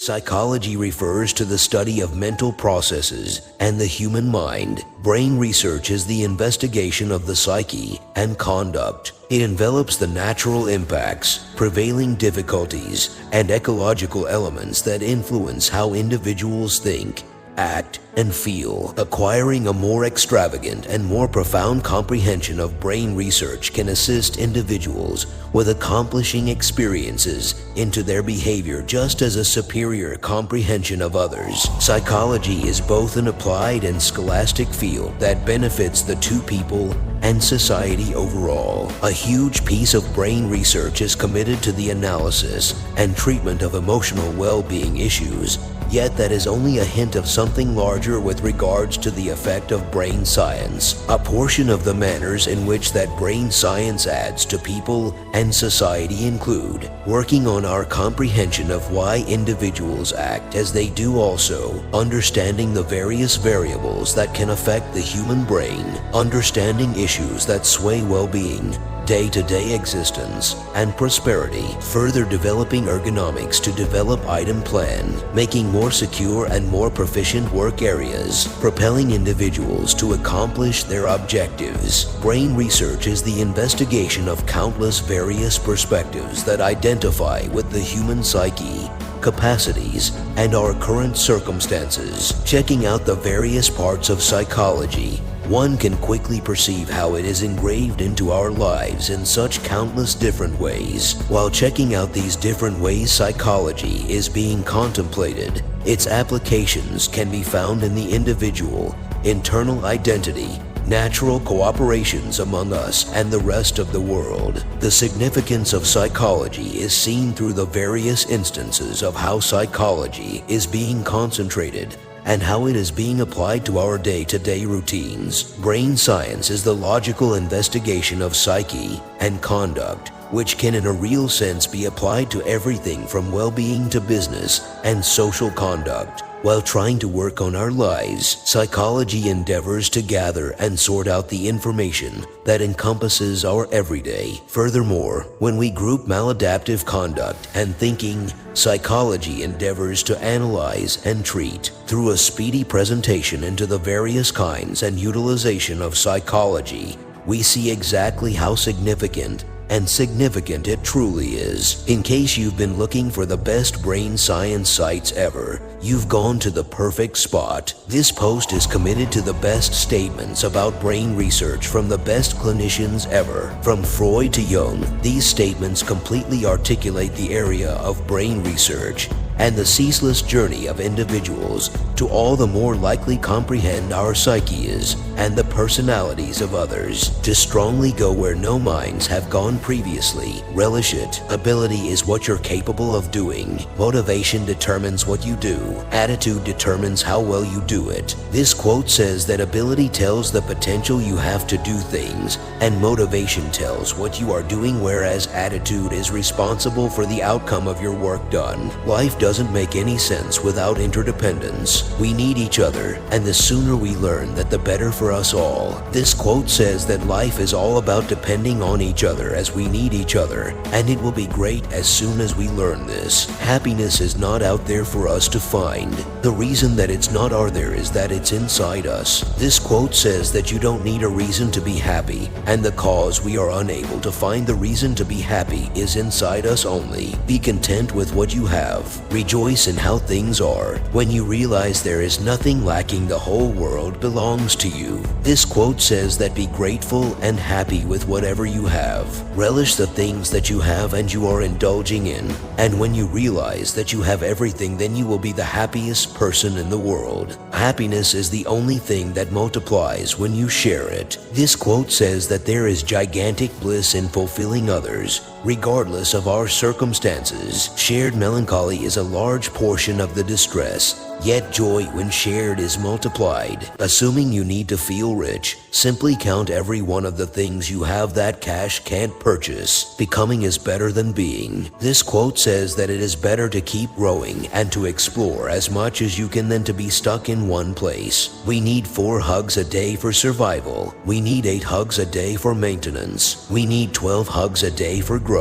Psychology refers to the study of mental processes and the human mind. Brain research is the investigation of the psyche and conduct. It envelops the natural impacts, prevailing difficulties, and ecological elements that influence how individuals think, act, and feel. Acquiring a more extravagant and more profound comprehension of brain research can assist individuals with accomplishing experiences into their behavior just as a superior comprehension of others. Psychology is both an applied and scholastic field that benefits the two people and society overall. A huge piece of brain research is committed to the analysis and treatment of emotional well-being issues, yet that is only a hint of something larger with regards to the effect of brain science. A portion of the manners in which that brain science adds to people and society include working on our comprehension of why individuals act as they do, also understanding the various variables that can affect the human brain, understanding issues that sway well-being, day-to-day existence, and prosperity, further developing ergonomics to develop item plan, making more secure and more proficient work areas, propelling individuals to accomplish their objectives. Brain research is the investigation of countless various perspectives that identify with the human psyche, capacities, and our current circumstances. Checking out the various parts of psychology, one can quickly perceive how it is engraved into our lives in such countless different ways. While checking out these different ways psychology is being contemplated, its applications can be found in the individual, internal identity, natural cooperations among us and the rest of the world. The significance of psychology is seen through the various instances of how psychology is being concentrated and how it is being applied to our day-to-day routines. Brain science is the logical investigation of psyche and conduct, which can in a real sense be applied to everything from well-being to business and social conduct. While trying to work on our lives, psychology endeavors to gather and sort out the information that encompasses our everyday. Furthermore, when we group maladaptive conduct and thinking, psychology endeavors to analyze and treat through a speedy presentation into the various kinds and utilization of psychology. We see exactly how significant it truly is. In case you've been looking for the best brain science sites ever, you've gone to the perfect spot. This post is committed to the best statements about brain research from the best clinicians ever. From Freud to Jung, these statements completely articulate the area of brain research and the ceaseless journey of individuals to all the more likely comprehend our psyches and the personalities of others, to strongly go where no minds have gone previously. Relish it. Ability is what you're capable of doing. Motivation determines what you do. Attitude determines how well you do it. This quote says that ability tells the potential you have to do things, and motivation tells what you are doing, whereas attitude is responsible for the outcome of your work done. Life doesn't make any sense without interdependence. We need each other, and the sooner we learn that, the better for us all. This quote says that life is all about depending on each other, as we need each other, and it will be great as soon as we learn this. Happiness is not out there for us to find. The reason that it's not out there is that it's inside us. This quote says that you don't need a reason to be happy, and the cause we are unable to find the reason to be happy is inside us only. Be content with what you have. Rejoice in how things are. When you realize there is nothing lacking, the whole world belongs to you. This quote says that be grateful and happy with whatever you have. Relish the things that you have and you are indulging in. And when you realize that you have everything, then you will be the happiest person in the world. Happiness is the only thing that multiplies when you share it. This quote says that there is gigantic bliss in fulfilling others, regardless of our circumstances. Shared melancholy is a large portion of the distress, yet joy when shared is multiplied. Assuming you need to feel rich, simply count every one of the things you have that cash can't purchase. Becoming is better than being. This quote says that it is better to keep growing and to explore as much as you can than to be stuck in one place. We need 4 hugs a day for survival. We need 8 hugs a day for maintenance. We need 12 hugs a day for growth.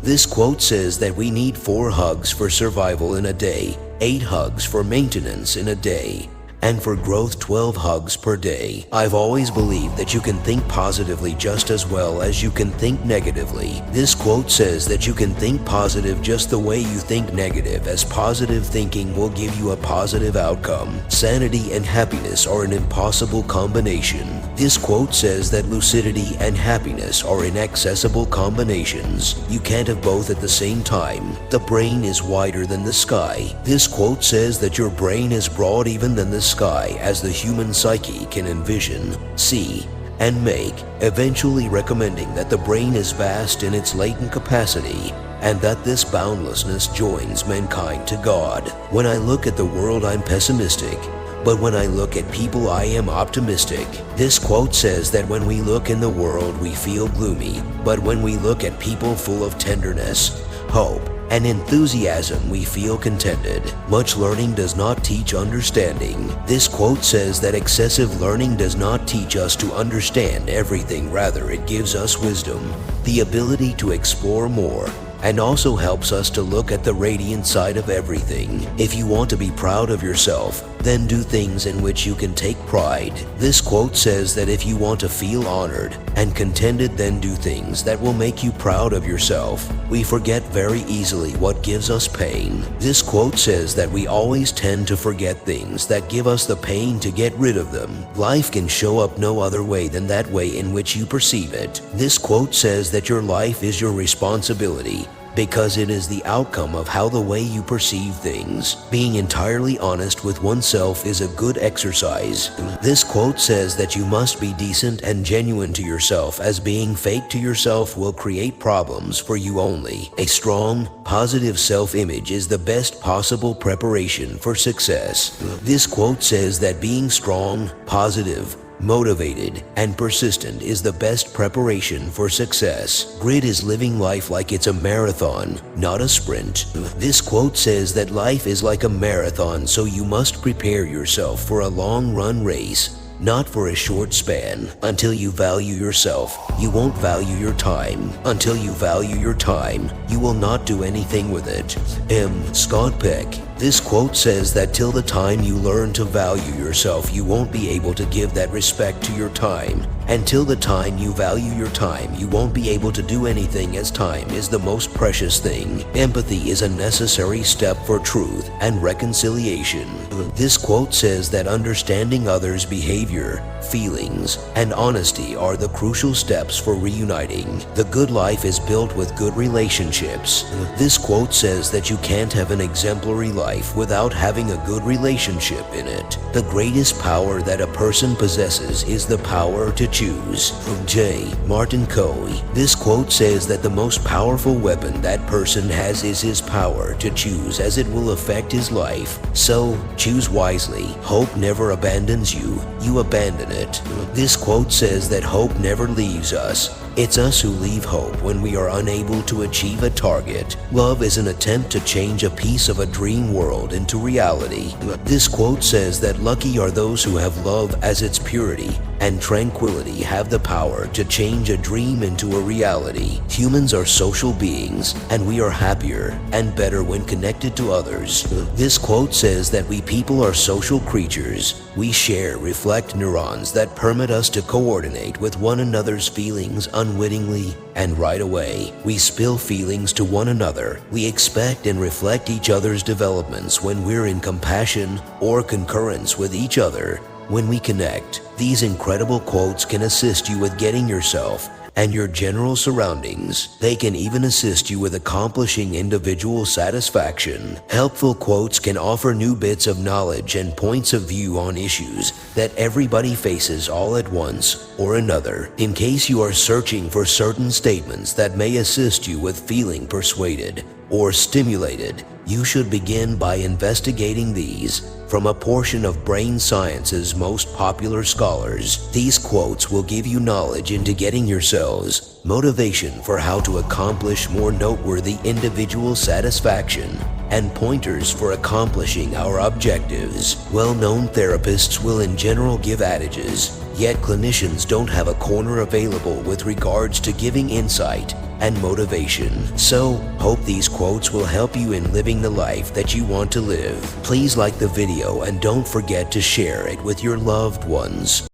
This quote says that we need 4 hugs for survival in a day, 8 hugs for maintenance in a day, and for growth 12 hugs per day. I've always believed that you can think positively just as well as you can think negatively. This quote says that you can think positive just the way you think negative, as positive thinking will give you a positive outcome. Sanity and happiness are an impossible combination. This quote says that lucidity and happiness are inaccessible combinations. You can't have both at the same time. The brain is wider than the sky. This quote says that your brain is broad even than the sky, as the human psyche can envision, see, and make, eventually recommending that the brain is vast in its latent capacity, and that this boundlessness joins mankind to God. When I look at the world, I'm pessimistic, but when I look at people, I am optimistic. This quote says that when we look in the world, we feel gloomy, but when we look at people full of tenderness, hope, and enthusiasm, we feel contented. Much learning does not teach understanding. This quote says that excessive learning does not teach us to understand everything, rather it gives us wisdom, the ability to explore more, and also helps us to look at the radiant side of everything. If you want to be proud of yourself, then do things in which you can take pride. This quote says that if you want to feel honored and contented, then do things that will make you proud of yourself. We forget very easily what gives us pain. This quote says that we always tend to forget things that give us the pain to get rid of them. Life can show up no other way than that way in which you perceive it. This quote says that your life is your responsibility, because it is the outcome of how the way you perceive things. Being entirely honest with oneself is a good exercise. This quote says that you must be decent and genuine to yourself, as being fake to yourself will create problems for you only. A strong, positive self-image is the best possible preparation for success. This quote says that being strong, positive, motivated, and persistent is the best preparation for success. Grit is living life like it's a marathon, not a sprint. This quote says that life is like a marathon, so you must prepare yourself for a long-run race, not for a short span. Until you value yourself, you won't value your time. Until you value your time, you will not do anything with it. M. Scott Peck. This quote says that till the time you learn to value yourself, you won't be able to give that respect to your time. Until the time you value your time, you won't be able to do anything, as time is the most precious thing. Empathy is a necessary step for truth and reconciliation. This quote says that understanding others' behavior, feelings, and honesty are the crucial steps for reuniting. The good life is built with good relationships. This quote says that you can't have an exemplary life without having a good relationship in it. The greatest power that a person possesses is the power to choose. J. Martin Coe. This quote says that the most powerful weapon that person has is his power to choose, as it will affect his life. So, choose wisely. Hope never abandons you. You abandon it. This quote says that hope never leaves us. It's us who leave hope when we are unable to achieve a target. Love is an attempt to change a piece of a dream world into reality. This quote says that lucky are those who have love as its purity, and tranquility have the power to change a dream into a reality. Humans are social beings, and we are happier and better when connected to others. This quote says that we people are social creatures. We share, reflect neurons that permit us to coordinate with one another's feelings unwittingly and right away. We spill feelings to one another. We expect and reflect each other's developments when we're in compassion or concurrence with each other. When we connect, these incredible quotes can assist you with getting yourself and your general surroundings. They can even assist you with accomplishing individual satisfaction. Helpful quotes can offer new bits of knowledge and points of view on issues that everybody faces all at once or another. In case you are searching for certain statements that may assist you with feeling persuaded or stimulated, you should begin by investigating these from a portion of brain science's most popular scholars. These quotes will give you knowledge into getting yourselves motivation for how to accomplish more noteworthy individual satisfaction and pointers for accomplishing our objectives. Well-known therapists will in general give adages, yet clinicians don't have a corner available with regards to giving insight and motivation. So, hope these quotes will help you in living the life that you want to live. Please like the video and don't forget to share it with your loved ones.